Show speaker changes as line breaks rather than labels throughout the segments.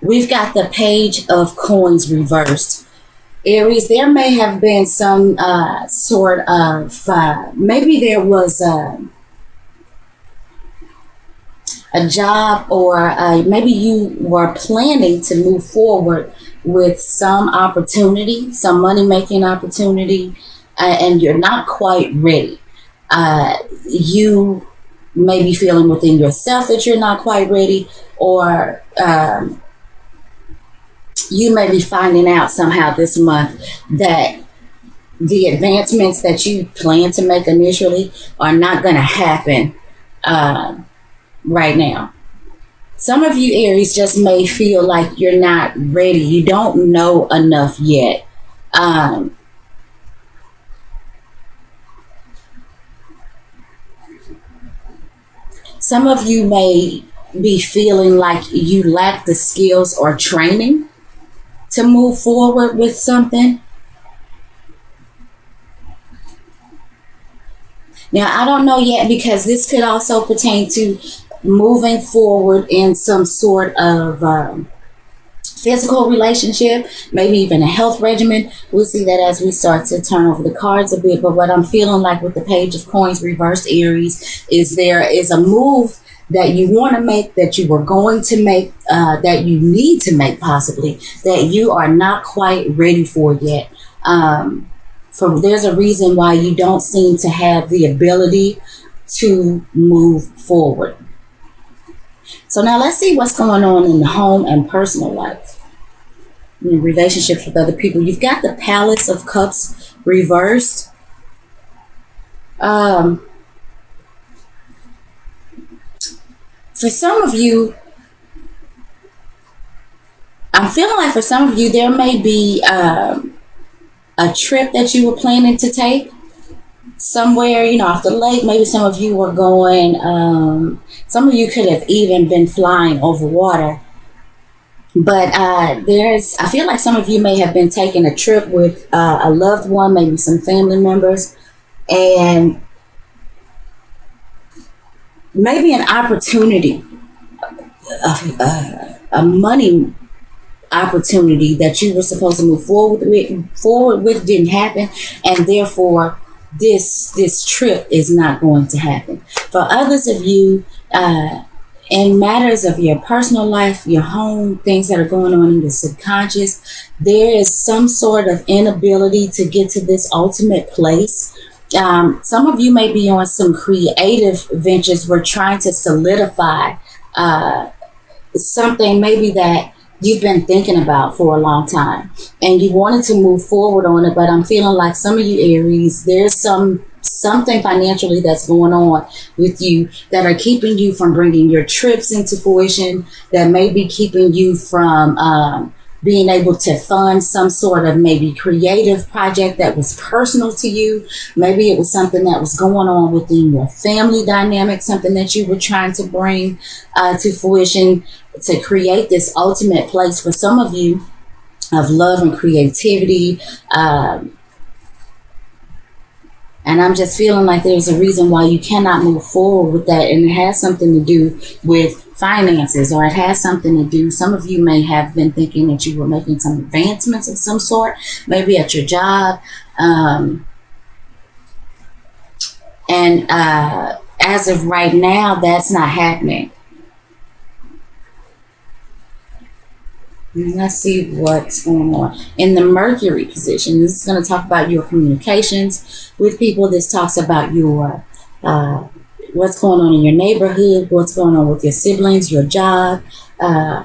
We've got the Page of Coins reversed. Aries, there may have been some sort of, maybe there was a job, or maybe you were planning to move forward with some opportunity, some money making opportunity, and you're not quite ready. You may be feeling within yourself that you're not quite ready, or you may be finding out somehow this month that the advancements that you plan to make initially are not going to happen right now. Some of you Aries just may feel like you're not ready. You don't know enough yet. Some of you may be feeling like you lack the skills or training to move forward with something. Now, I don't know yet, because this could also pertain to moving forward in some sort of physical relationship, maybe even a health regimen. We'll see that as we start to turn over the cards a bit. But what I'm feeling like with the Page of Coins reversed, Aries, is there is a move that you want to make, that you were going to make, that you need to make possibly, that you are not quite ready for yet. There's a reason why you don't seem to have the ability to move forward. So now let's see what's going on in the home and personal life, in relationships with other people. You've got the Palace of Cups reversed. For some of you, I'm feeling like for some of you, there may be a trip that you were planning to take somewhere, off the lake. Maybe some of you were going, some of you could have even been flying over water. But I feel like some of you may have been taking a trip with a loved one, maybe some family members, and maybe an opportunity, a money opportunity that you were supposed to move forward with didn't happen, and therefore this trip is not going to happen. For others of you, in matters of your personal life, your home, things that are going on in your subconscious, there is some sort of inability to get to this ultimate place. Some of you may be on some creative ventures. We're trying to solidify something maybe that you've been thinking about for a long time, and you wanted to move forward on it. But I'm feeling like some of you Aries, there's something financially that's going on with you that are keeping you from bringing your trips into fruition, that may be keeping you from being able to fund some sort of maybe creative project that was personal to you. Maybe it was something that was going on within your family dynamic, something that you were trying to bring to fruition to create this ultimate place for some of you of love and creativity. And I'm just feeling like there's a reason why you cannot move forward with that. And it has something to do with finances, or it has something to do. Some of you may have been thinking that you were making some advancements of some sort, maybe at your job. And as of right now, that's not happening. Let's see what's going on in the Mercury position. This is going to talk about your communications with people. This talks about your what's going on in your neighborhood, what's going on with your siblings, your job,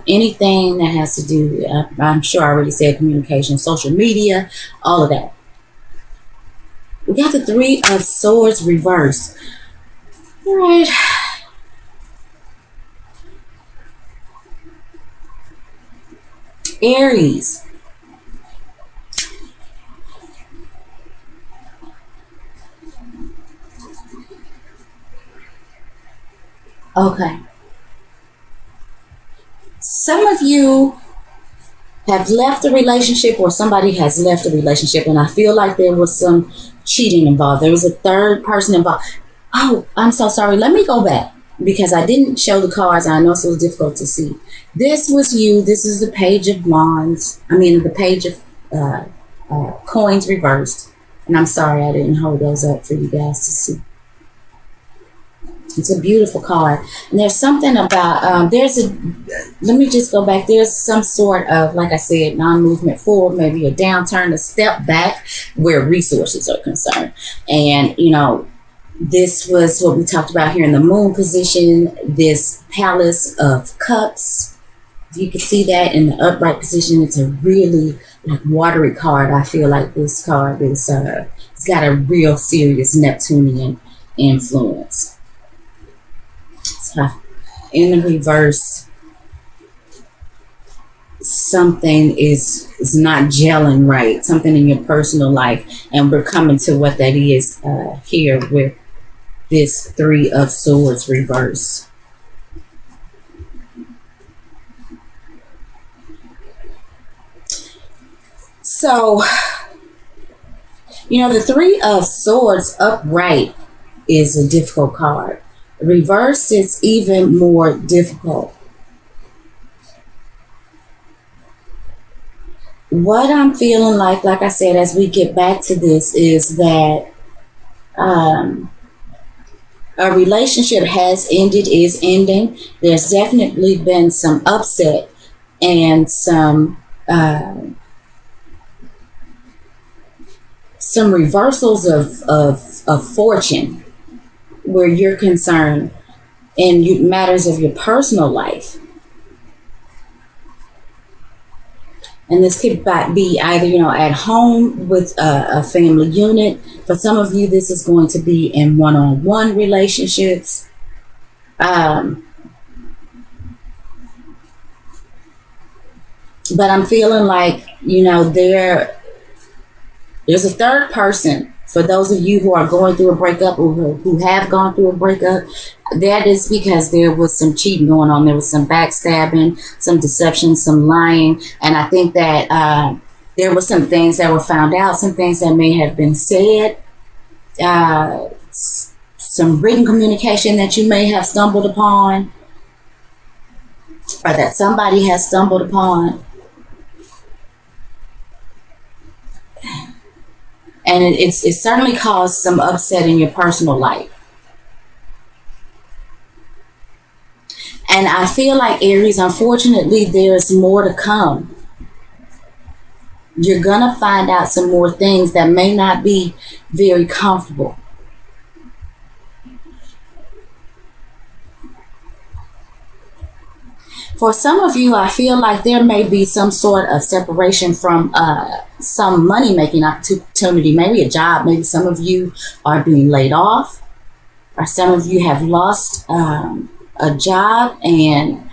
anything that has to do, I'm sure I already said communication, social media, all of that. We got the Three of Swords reversed. All right. Aries. Okay. Some of you have left a relationship, or somebody has left a relationship, and I feel like there was some cheating involved. There was a third person involved. Oh, I'm so sorry. Let me go back. because I didn't show the cards. I know it's a little difficult to see. This was you. This is the page of wands. I mean, the page of coins reversed. And I'm sorry I didn't hold those up for you guys to see. It's a beautiful card. And there's something about, let me just go back. There's some sort of, like I said, non-movement forward, maybe a downturn, a step back where resources are concerned. And, you know, this was what we talked about here in the moon position, this palace of cups. You can see that in the upright position. It's a really like watery card. I feel like this card is, it's got a real serious Neptunian influence. So in the reverse, something is not gelling right, something in your personal life, and we're coming to what that is here with this Three of Swords reverse. So, you know, the Three of Swords upright is a difficult card. Reverse is even more difficult. What I'm feeling like I said, as we get back to this, is that a relationship has ended, is ending. There's definitely been some upset and some reversals of fortune where you're concerned in matters of your personal life. And this could be either, you know, at home with a family unit. For some of you, this is going to be in one-on-one relationships. But I'm feeling like, you know, there's a third person. For those of you who are going through a breakup or who have gone through a breakup, that is because there was some cheating going on. There was some backstabbing, some deception, some lying. And I think that there were some things that were found out, some things that may have been said, some written communication that you may have stumbled upon, or that somebody has stumbled upon. And it's certainly caused some upset in your personal life. And I feel like, Aries, unfortunately, there's more to come. You're going to find out some more things that may not be very comfortable. For some of you, I feel like there may be some sort of separation from some money-making opportunity, maybe a job. Maybe some of you are being laid off, or some of you have lost a job. And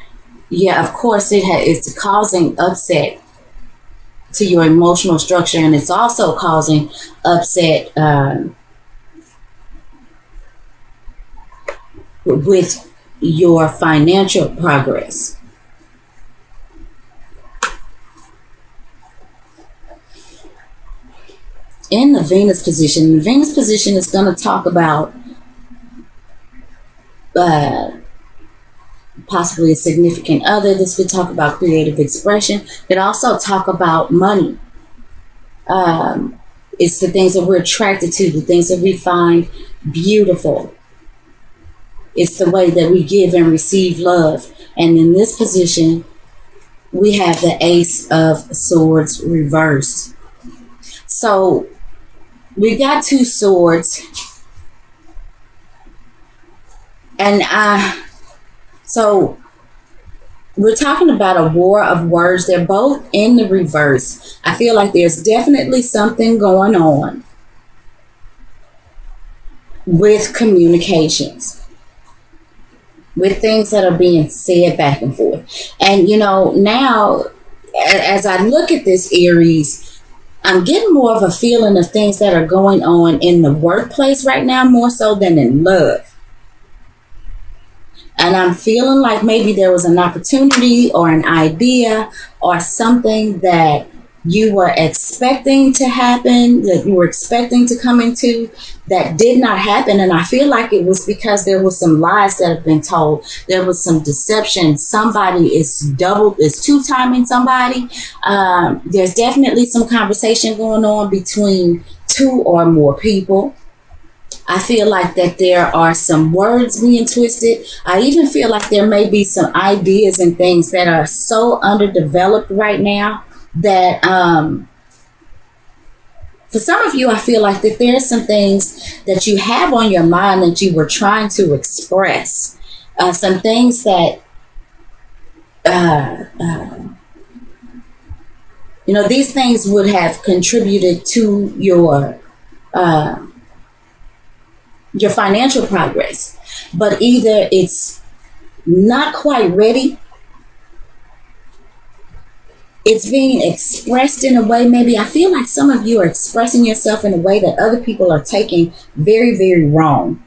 yeah, of course, it's causing upset to your emotional structure, and it's also causing upset with your financial progress. In the Venus position is going to talk about possibly a significant other. This could talk about creative expression. It could also talk about money. It's the things that we're attracted to, the things that we find beautiful. It's the way that we give and receive love. And in this position, we have the Ace of Swords reversed. So we got two swords, and so we're talking about a war of words. They're both in the reverse. I feel like there's definitely something going on with communications, with things that are being said back and forth. And you know, now as I look at this, Aries, I'm getting more of a feeling of things that are going on in the workplace right now, more so than in love. And I'm feeling like maybe there was an opportunity or an idea or something that you were expecting to happen, that you were expecting to come into, that did not happen. And I feel like it was because there was some lies that have been told. There was some deception. Somebody is two-timing somebody. There's definitely some conversation going on between two or more people. I feel like that there are some words being twisted. I even feel like there may be some ideas and things that are so underdeveloped right now that for some of you, I feel like that there's some things that you have on your mind that you were trying to express. Some things that, these things would have contributed to your financial progress, but either it's not quite ready, it's being expressed in a way, maybe I feel like some of you are expressing yourself in a way that other people are taking very, very wrong.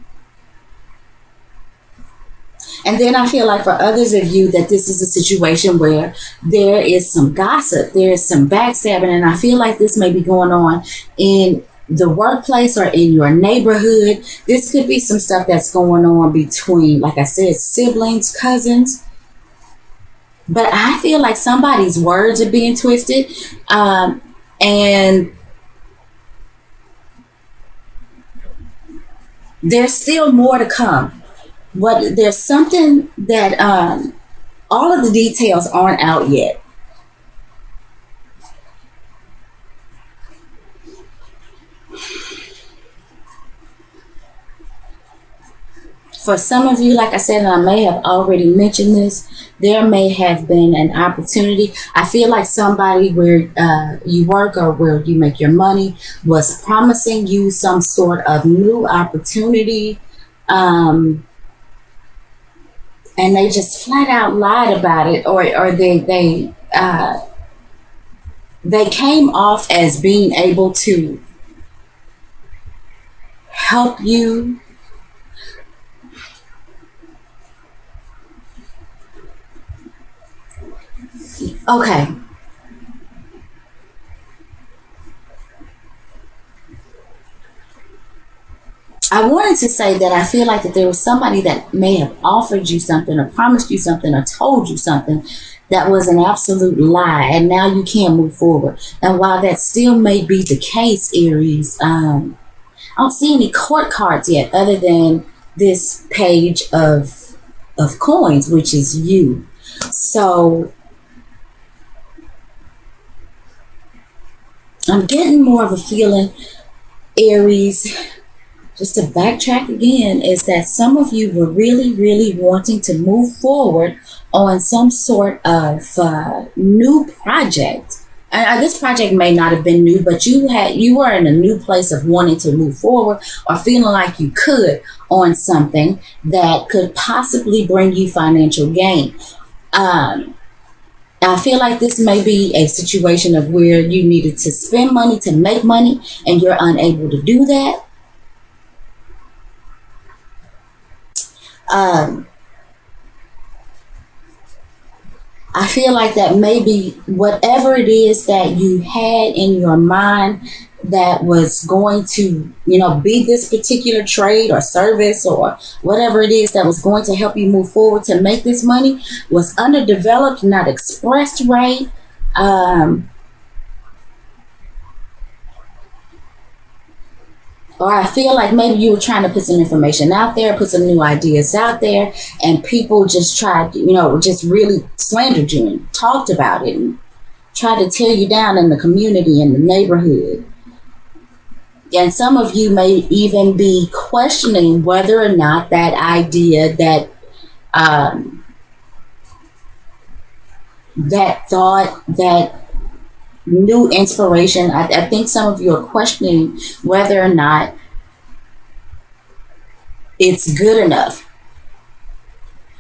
And then I feel like for others of you that this is a situation where there is some gossip, there is some backstabbing, and I feel like this may be going on in the workplace or in your neighborhood. This could be some stuff that's going on between, like I said, siblings, cousins. But I feel like somebody's words are being twisted. And there's still more to come. But there's something that all of the details aren't out yet. For some of you, like I said, and I may have already mentioned this, there may have been an opportunity. I feel like somebody where you work or where you make your money was promising you some sort of new opportunity. And they just flat out lied about it, or they came off as being able to help you. Okay. I wanted to say that I feel like that there was somebody that may have offered you something or promised you something or told you something that was an absolute lie, and now you can't move forward. And while that still may be the case, Aries, I don't see any court cards yet other than this page of coins, which is you. So I'm getting more of a feeling, Aries, just to backtrack again, is that some of you were really, really wanting to move forward on some sort of new project. And this project may not have been new, but you were in a new place of wanting to move forward or feeling like you could on something that could possibly bring you financial gain. I feel like this may be a situation of where you needed to spend money to make money and you're unable to do that. I feel like that maybe whatever it is that you had in your mind that was going to, be this particular trade or service or whatever it is that was going to help you move forward to make this money was underdeveloped, not expressed right. Or I feel like maybe you were trying to put some information out there, put some new ideas out there, and people just tried, just really slandered you and talked about it and tried to tear you down in the community, in the neighborhood. And some of you may even be questioning whether or not that idea, that thought, that new inspiration, I think some of you are questioning whether or not it's good enough.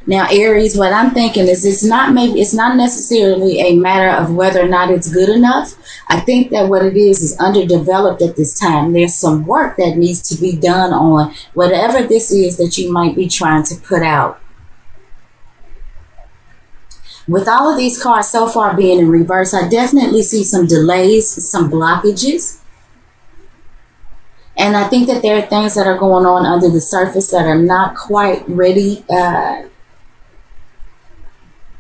Now, Aries, what I'm thinking is it's not necessarily a matter of whether or not it's good enough. I think that what it is underdeveloped at this time. There's some work that needs to be done on whatever this is that you might be trying to put out. With all of these cards so far being in reverse, I definitely see some delays, some blockages. And I think that there are things that are going on under the surface that are not quite ready, or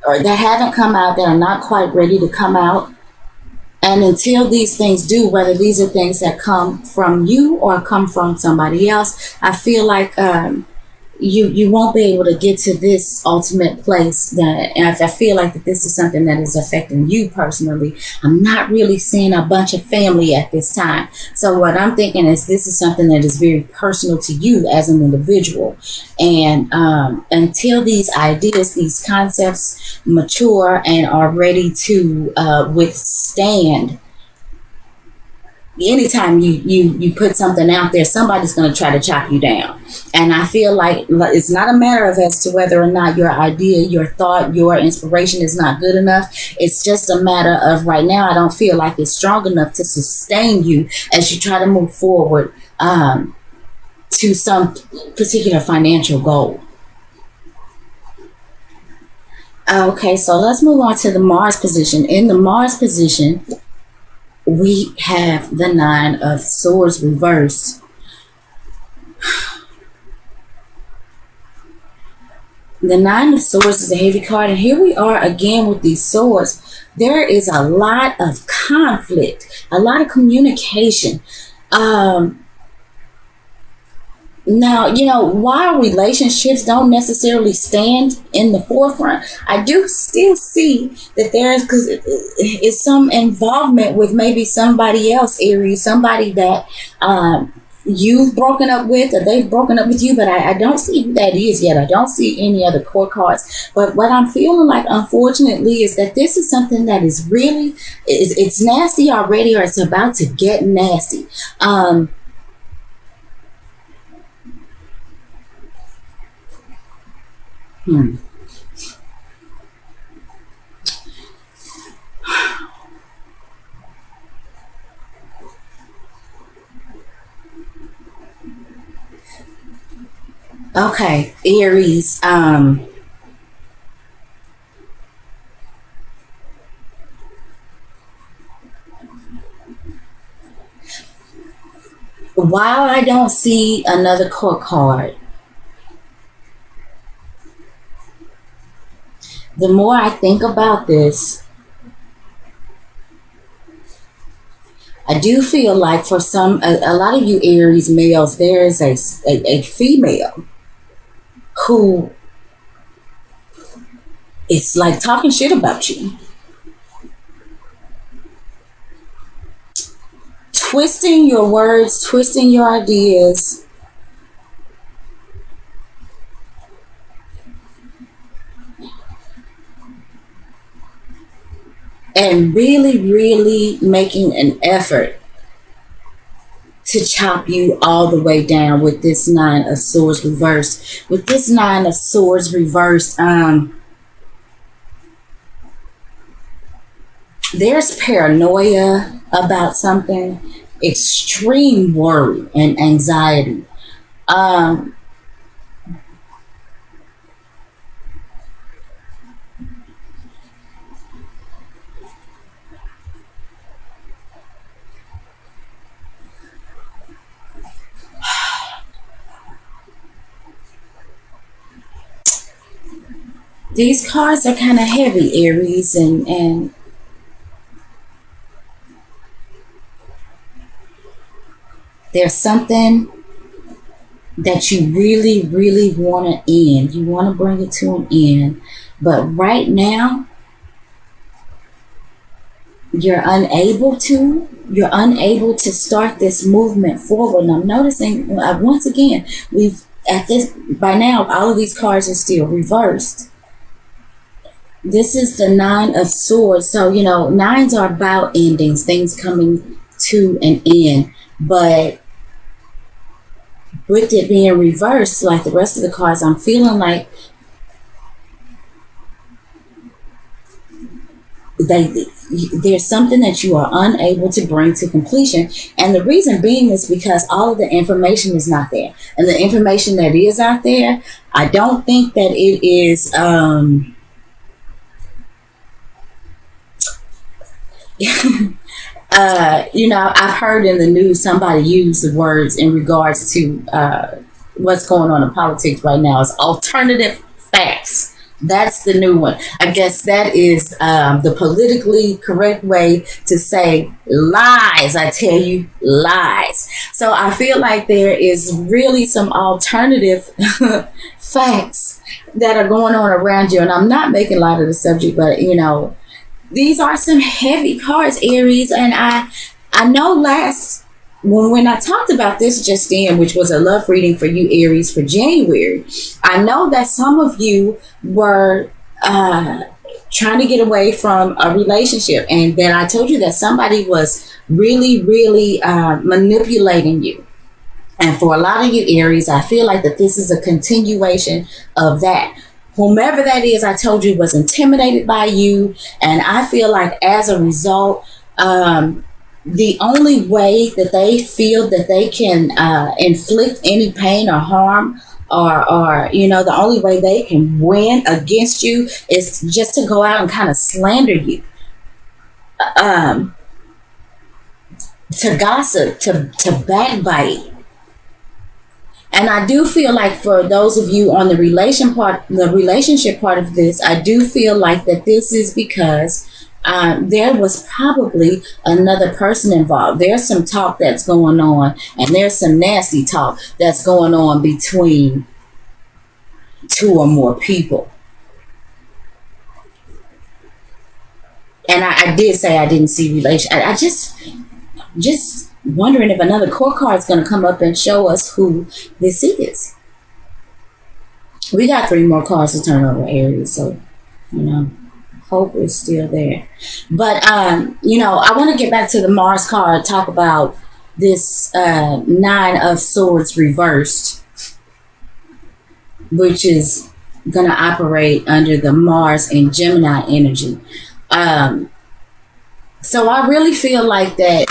that haven't come out, that are not quite ready to come out. And until these things do, whether these are things that come from you or come from somebody else, I feel like you won't be able to get to this ultimate place. That, and I feel like that this is something that is affecting you personally. I'm not really seeing a bunch of family at this time. So what I'm thinking is this is something that is very personal to you as an individual. And until these ideas, these concepts mature and are ready to withstand, anytime you put something out there, somebody's going to try to chop you down. And I feel like it's not a matter of as to whether or not your idea, your thought, your inspiration is not good enough. It's just a matter of right now, I don't feel like it's strong enough to sustain you as you try to move forward to some particular financial goal. Okay, so let's move on to the Mars position. In the Mars position, we have the Nine of Swords reversed. The Nine of Swords is a heavy card, and here we are again with these swords. There is a lot of conflict, a lot of communication. Now, while relationships don't necessarily stand in the forefront, I do still see that there's, because it's some involvement with maybe somebody else, Aries, somebody that you've broken up with or they've broken up with you, but I don't see who that is yet. I don't see any other court cards. But what I'm feeling like, unfortunately, is that this is something that is really, it's nasty already, or it's about to get nasty. Okay, Aries. While I don't see another court card, the more I think about this, I do feel like for a lot of you Aries males, there is a female who is like talking shit about you, twisting your words, twisting your ideas, and really, really making an effort to chop you all the way down with this Nine of Swords reversed. With this Nine of Swords reversed, there's paranoia about something, extreme worry and anxiety. These cards are kind of heavy, Aries, and there's something that you really, really want to end. You want to bring it to an end. But right now, you're unable to. You're unable to start this movement forward. And I'm noticing, once again, by now, all of these cards are still reversed. This is the Nine of Swords. So, nines are about endings, things coming to an end. But with it being reversed, like the rest of the cards, I'm feeling like there's something that you are unable to bring to completion. And the reason being is because all of the information is not there. And the information that is out there, I don't think that it is I've heard in the news somebody use the words in regards to what's going on in politics right now is alternative facts. That's the new one. I guess that is the politically correct way to say lies. I tell you, lies. So I feel like there is really some alternative facts that are going on around you. And I'm not making light of the subject, but these are some heavy cards, Aries, and I know last when I talked about this just then, which was a love reading for you, Aries, for January. I know that some of you were trying to get away from a relationship, and then I told you that somebody was really, really manipulating you. And for a lot of you, Aries, I feel like that this is a continuation of that. Whomever that is, I told you, was intimidated by you. And I feel like as a result, the only way that they feel that they can inflict any pain or harm, or the only way they can win against you is just to go out and kind of slander you, to gossip, to backbite. And I do feel like for those of you on the relationship part of this, I do feel like that this is because there was probably another person involved. There's some talk that's going on, and there's some nasty talk that's going on between two or more people. And I did say I didn't see relation. I just wondering if another court card is going to come up and show us who this is. We got 3 more cards to turn over, Aries, so hope is still there. But I want to get back to the Mars card, talk about this 9 of Swords reversed, which is going to operate under the Mars and Gemini energy. So I really feel like that,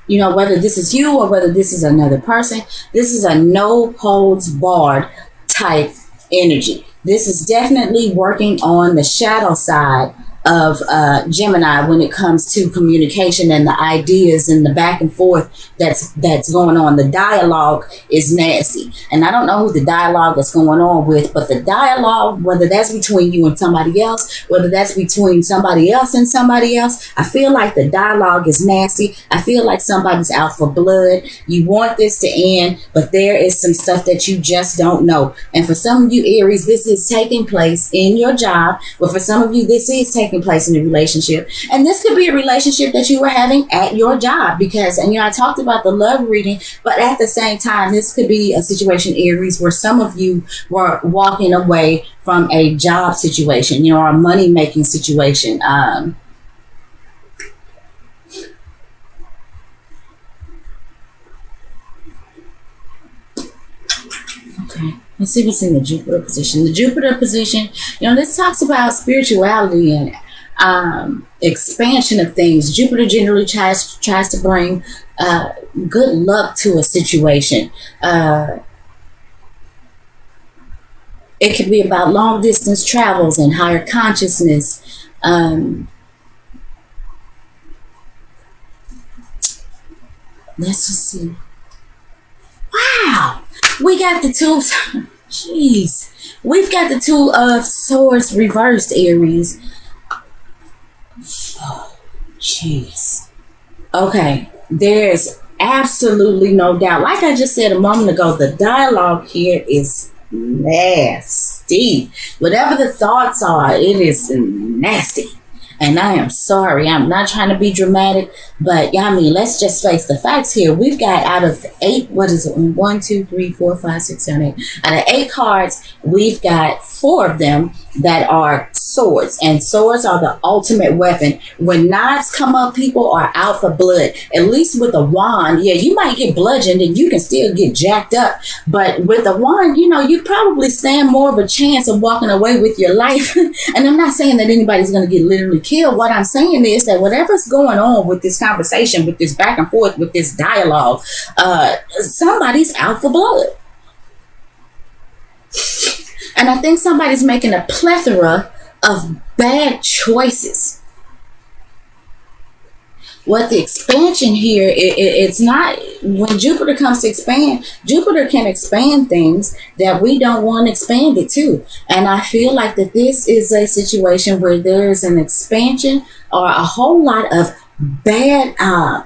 whether this is you or whether this is another person, this is a no holds barred type energy. This is definitely working on the shadow side of Gemini when it comes to communication and the ideas and the back and forth that's going on. The dialogue is nasty, and I don't know who the dialogue is going on with, but the dialogue, whether that's between you and somebody else, whether that's between somebody else and somebody else, I feel like the dialogue is nasty. I feel like somebody's out for blood. You want this to end, but there is some stuff that you just don't know. And for some of you, Aries, this is taking place in your job, but for some of you, this is taking place in a relationship. And this could be a relationship that you were having at your job, because, I talked about the love reading, but at the same time, this could be a situation, Aries, where some of you were walking away from a job situation, or a money-making situation. Okay. Let's see what's in the Jupiter position. The Jupiter position, this talks about spirituality and expansion of things. Jupiter generally tries to bring good luck to a situation. It could be about long distance travels and higher consciousness. Let's just see. Wow, we got the 2. Jeez, we've got the 2 of Swords reversed, Aries. Oh, jeez. Okay, there's absolutely no doubt. Like I just said a moment ago, the dialogue here is nasty. Whatever the thoughts are, it is nasty. And I am sorry, I'm not trying to be dramatic, but let's just face the facts here. We've got out of 8, what is it? 1, 2, 3, 4, 5, 6, 7, 8. Out of 8 cards, we've got 4 of them that are swords. And swords are the ultimate weapon. When knives come up, people are out for blood. At least with a wand, you might get bludgeoned and you can still get jacked up. But with a wand, you probably stand more of a chance of walking away with your life. And I'm not saying that anybody's going to get literally killed. What I'm saying is that whatever's going on with this conversation, with this back and forth, with this dialogue, somebody's out for blood. And I think somebody's making a plethora of bad choices. what the expansion here, it's not, when Jupiter comes to expand, Jupiter can expand things that we don't want expanded to. And I feel like that this is a situation where there's an expansion or a whole lot of bad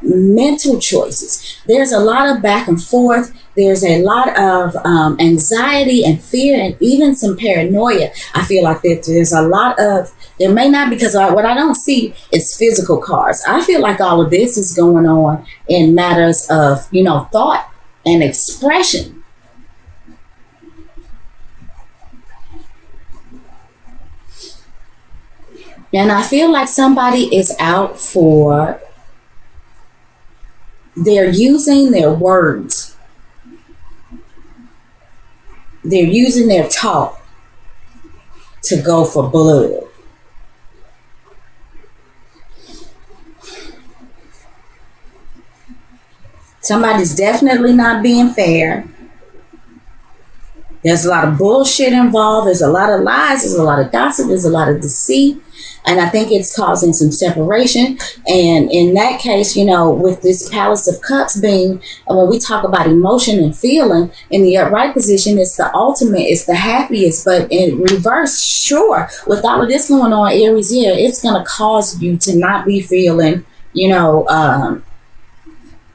mental choices. There's a lot of back and forth. There's a lot of anxiety and fear and even some paranoia. I feel like that there's a lot of, there may not, because what I don't see is physical cards. I feel like all of this is going on in matters of, thought and expression. And I feel like somebody is out for, they're using their words. They're using their talk to go for blood. Somebody's definitely not being fair. There's a lot of bullshit involved. There's a lot of lies. There's a lot of gossip. There's a lot of deceit. And I think it's causing some separation. And in that case, with this Palace of Cups being, when we talk about emotion and feeling, in the upright position, it's the ultimate, it's the happiest. But in reverse, sure, with all of this going on, Aries, yeah, it's going to cause you to not be feeling,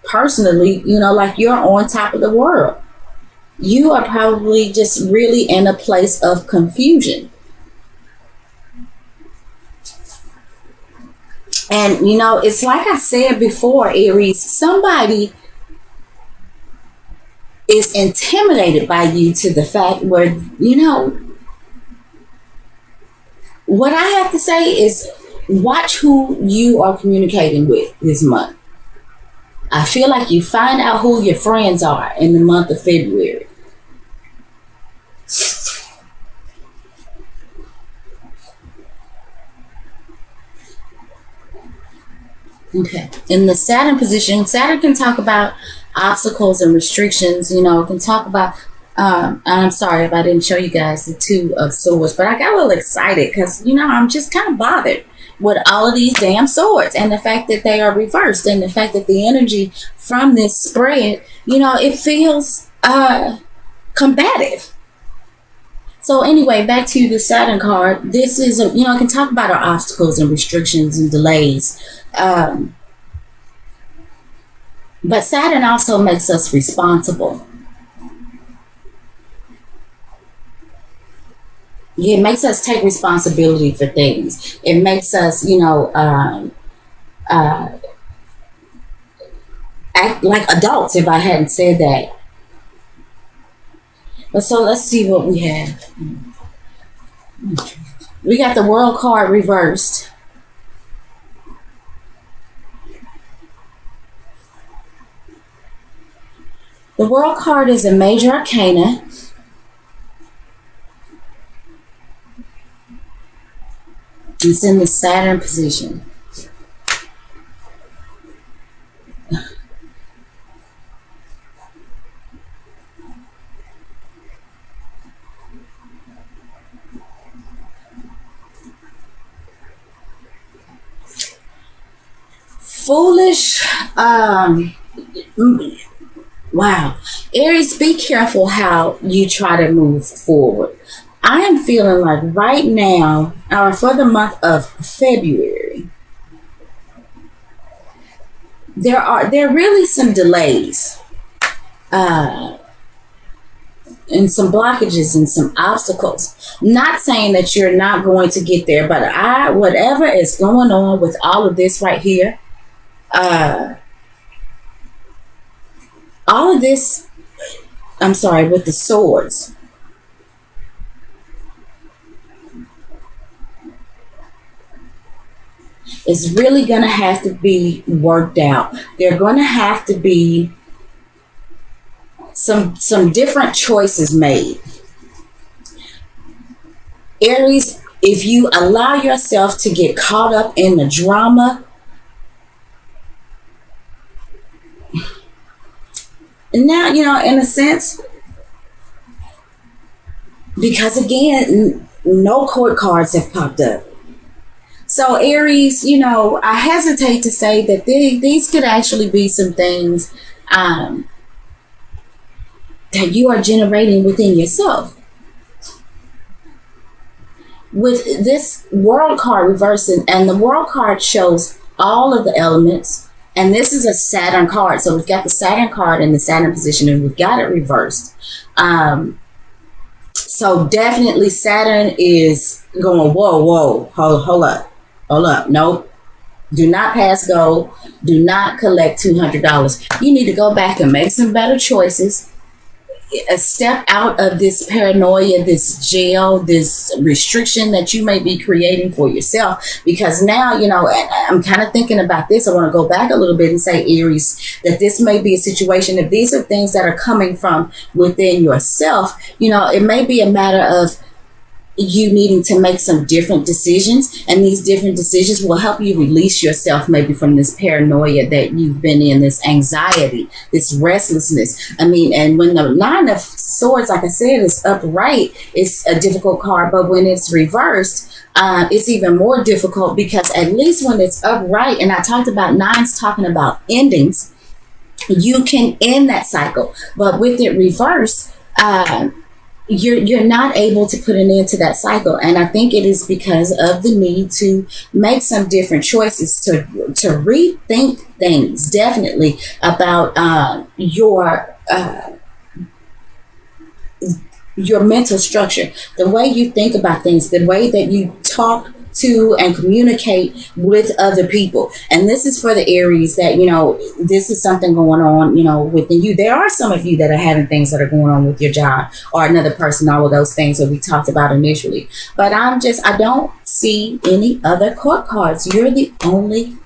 personally, like you're on top of the world. You are probably just really in a place of confusion. And, it's like I said before, Aries, somebody is intimidated by you to the fact where, what I have to say is watch who you are communicating with this month. I feel like you find out who your friends are in the month of February. Okay. In the Saturn position, Saturn can talk about obstacles and restrictions, can talk about, I'm sorry if I didn't show you guys the Two of Swords, but I got a little excited because, I'm just kind of bothered with all of these damn swords and the fact that they are reversed and the fact that the energy from this spread, it feels combative. So anyway, back to the Saturn card. This is, it can talk about our obstacles and restrictions and delays. But Saturn also makes us responsible. It makes us take responsibility for things. It makes us, act like adults, if I hadn't said that. But so let's see what we have. We got the World card reversed. The World card is a major arcana. It's in the Saturn position. Foolish. Wow. Aries, be careful how you try to move forward. I am feeling like right now, or for the month of February, there are really some delays, and some blockages and some obstacles. Not saying that you're not going to get there, but whatever is going on with all of this right here, all of this, I'm sorry, with the swords. It's really going to have to be worked out. There are going to have to be some different choices made. Aries, if you allow yourself to get caught up in the drama, and now, in a sense, because again, no court cards have popped up. So Aries, I hesitate to say that these could actually be some things um, that you are generating within yourself. With this world card reversing, and the world card shows all of the elements, and this is a Saturn card. So we've got the Saturn card in the Saturn position, and we've got it reversed. So definitely Saturn is going, whoa, hold up. Nope. Do not pass go. Do not collect $200. You need to go back and make some better choices. A step out of this paranoia, this jail, this restriction that you may be creating for yourself. Because now, I'm kind of thinking about this. I want to go back a little bit and say, Aries, that this may be a situation. If these are things that are coming from within yourself, it may be a matter of you needing to make some different decisions, and these different decisions will help you release yourself maybe from this paranoia that you've been in, this anxiety, this restlessness. And when the Nine of Swords, like I said, is upright, it's a difficult card, but when it's reversed, it's even more difficult, because at least when it's upright, and I talked about nines talking about endings, you can end that cycle. But with it reversed, you're not able to put an end to that cycle. And I think it is because of the need to make some different choices, to rethink things definitely about your mental structure, the way you think about things, the way that you talk to and communicate with other people. And this is for the Aries that, this is something going on, within you. There are some of you that are having things that are going on with your job or another person, all of those things that we talked about initially. But I don't see any other court cards. You're the only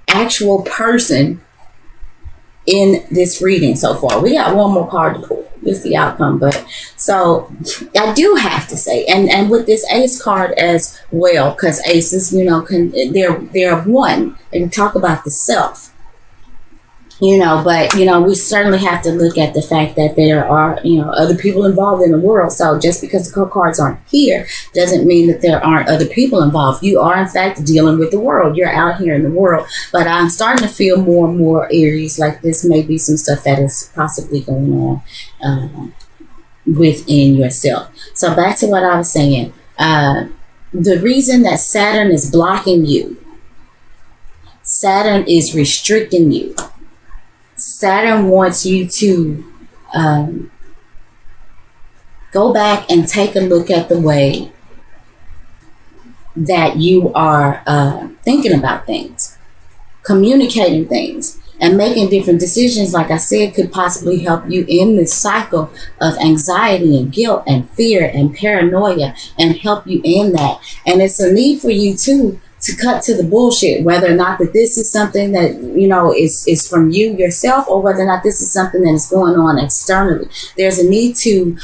actual person in this reading so far. We got one more card to pull. It's the outcome. But so I do have to say, and with this ace card as well, because aces, they're one, and talk about the self. But we certainly have to look at the fact that there are, other people involved in the world. So just because the cards aren't here doesn't mean that there aren't other people involved. You are in fact dealing with the world. You're out here in the world. But I'm starting to feel more and more, Aries, like this may be some stuff that is possibly going on within yourself. So back to what I was saying. The reason that Saturn is blocking you, Saturn is restricting you. Saturn wants you to go back and take a look at the way that you are thinking about things, communicating things, and making different decisions. Like I said, could possibly help you in this cycle of anxiety and guilt and fear and paranoia, and help you in that. And it's a need for you to cut to the bullshit, whether or not that this is something that, is from you yourself, or whether or not this is something that is going on externally. There's a need to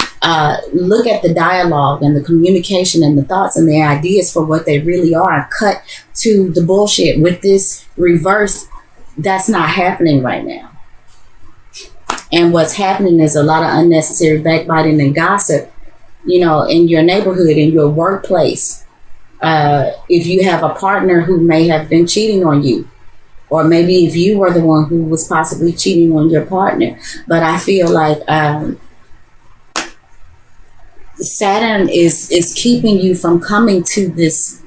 look at the dialogue and the communication and the thoughts and the ideas for what they really are, and cut to the bullshit. With this reverse, that's not happening right now. And what's happening is a lot of unnecessary backbiting and gossip, in your neighborhood, in your workplace. If you have a partner who may have been cheating on you, or maybe if you were the one who was possibly cheating on your partner. But I feel like Saturn is keeping you from coming to this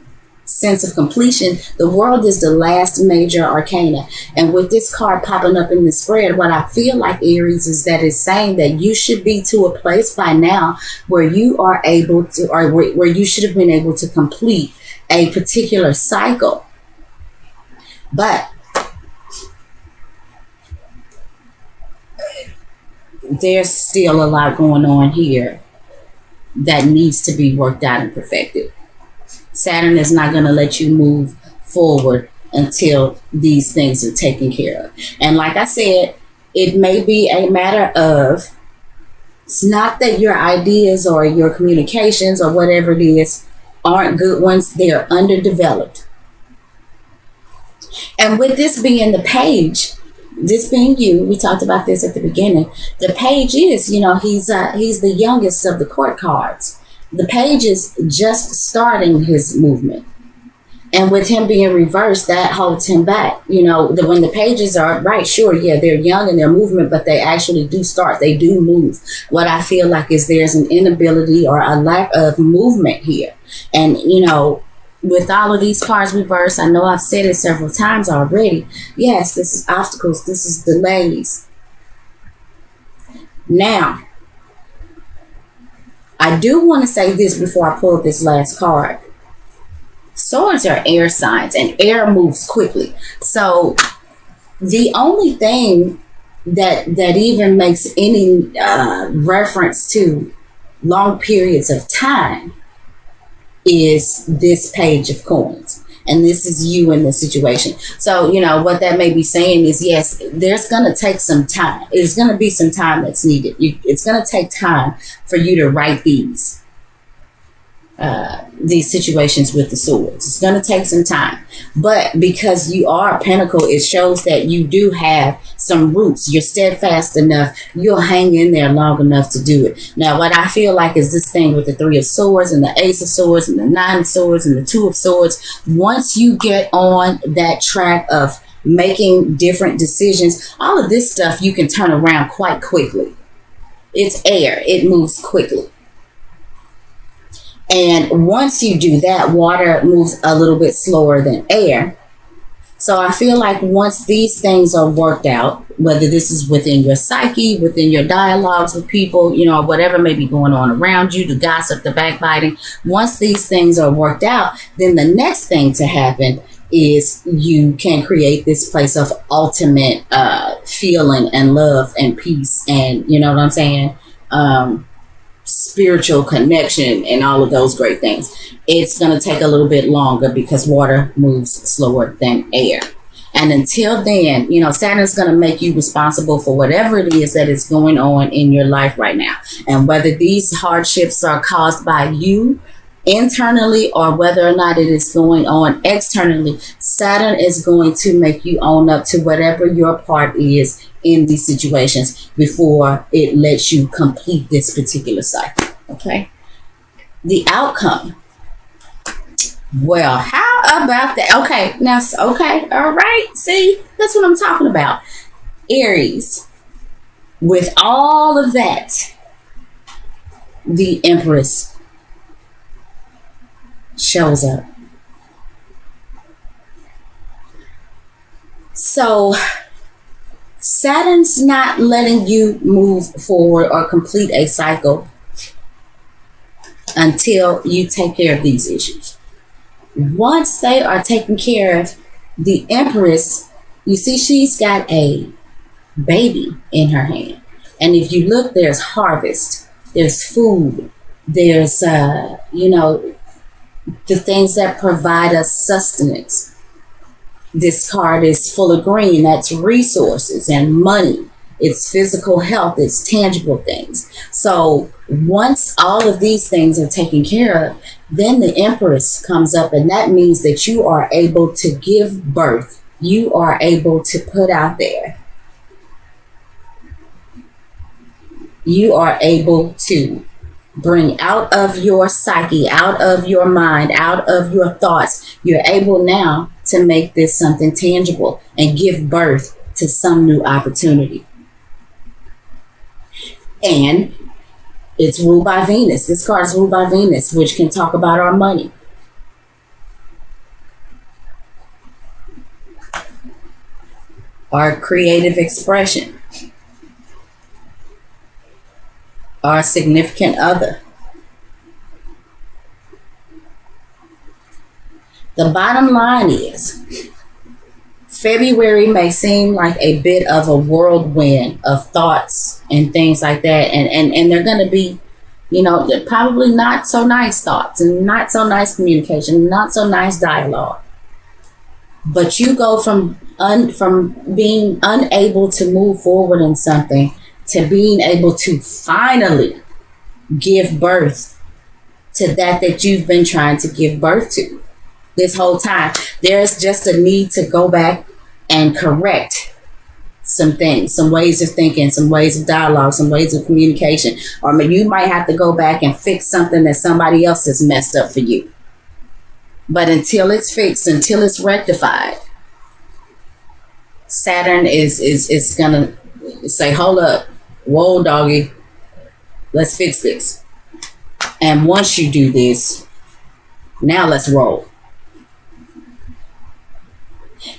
sense of completion. The world is the last major arcana. And with this card popping up in the spread, what I feel like, Aries, is that it's saying that you should be to a place by now where you are able to, or where you should have been able to complete a particular cycle. But there's still a lot going on here that needs to be worked out and perfected. Saturn is not going to let you move forward until these things are taken care of. And like I said, it may be a matter of, it's not that your ideas or your communications or whatever it is aren't good ones. They are underdeveloped. And with this being the page, this being you, we talked about this at the beginning. The page is, he's the youngest of the court cards. The page is just starting his movement. And with him being reversed, that holds him back. You know, when the pages are right, sure, yeah, they're young in their movement, but they actually do start. They do move. What I feel like is there's an inability or a lack of movement here. And, you know, with all of these cards reversed, I know I've said it several times already. Yes, this is obstacles. This is delays. Now, I do want to say this before I pull this last card. Swords are air signs, and air moves quickly. So the only thing that even makes any reference to long periods of time is this page of coins. And this is you in the situation. So, you know, what that may be saying is, yes, there's going to take some time. There's going to be some time that's needed. It's going to take time for you to write these situations with the swords. It's going to take some time. But because you are a pentacle, it shows that you do have some roots. You're steadfast enough. You'll hang in there long enough to do it. Now, what I feel like is this thing with the 3 of swords and the ace of swords and the 9 of swords and the 2 of swords. Once you get on that track of making different decisions, all of this stuff you can turn around quite quickly. It's air. It moves quickly. And once you do that, water moves a little bit slower than air. So I feel like once these things are worked out, whether this is within your psyche, within your dialogues with people, you know, whatever may be going on around you, the gossip, the backbiting, once these things are worked out, then the next thing to happen is you can create this place of ultimate feeling and love and peace and, you know what I'm saying, spiritual connection and all of those great things. It's going to take a little bit longer because water moves slower than air. And until then, you know, Saturn's going to make you responsible for whatever it is that is going on in your life right now. And whether these hardships are caused by you internally or whether or not it is going on externally, Saturn is going to make you own up to whatever your part is in these situations before it lets you complete this particular cycle. Okay. The outcome. Well, how about that? Okay. Now, okay. All right. See, that's what I'm talking about. Aries. With all of that, the Empress shows up. So Saturn's not letting you move forward or complete a cycle until you take care of these issues. Once they are taken care of, the Empress, you see, she's got a baby in her hand. And if you look, there's harvest, there's food, there's, you know, the things that provide us sustenance. This card is full of green. That's resources and money. It's physical health. It's tangible things. So once all of these things are taken care of, then the Empress comes up, and that means that you are able to give birth. You are able to put out there. You are able to bring out of your psyche, out of your mind, out of your thoughts. You're able now to make this something tangible and give birth to some new opportunity. And it's ruled by Venus. This card is ruled by Venus, which can talk about our money. Our creative expression. Our significant other. The bottom line is, February may seem like a bit of a whirlwind of thoughts and things like that. And they're going to be, you know, they're probably not so nice thoughts and not so nice communication, not so nice dialogue. But you go from being unable to move forward in something to being able to finally give birth to that you've been trying to give birth to this whole time. There's just a need to go back and correct some things, some ways of thinking, some ways of dialogue, some ways of communication. Or maybe you might have to go back and fix something that somebody else has messed up for you. But until it's fixed, until it's rectified, Saturn is gonna say, hold up, whoa doggy, let's fix this. And once you do this, now let's roll.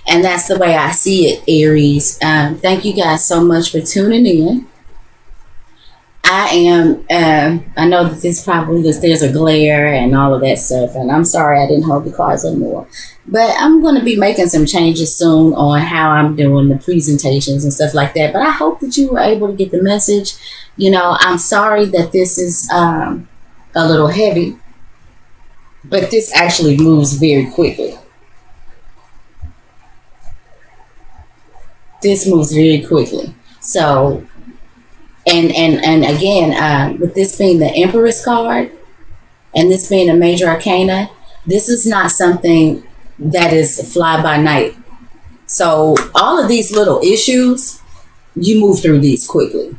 And that's the way I see it, Aries. Thank you guys so much for tuning in. I know that there's a glare and all of that stuff, and I'm sorry I didn't hold the cards anymore. But I'm going to be making some changes soon on how I'm doing the presentations and stuff like that. But I hope that you were able to get the message. I'm sorry that this is a little heavy, but this actually moves very quickly. This moves very quickly. So, and again, with this being the Empress card and this being a major arcana, this is not something that is fly by night. So all of these little issues, you move through these quickly.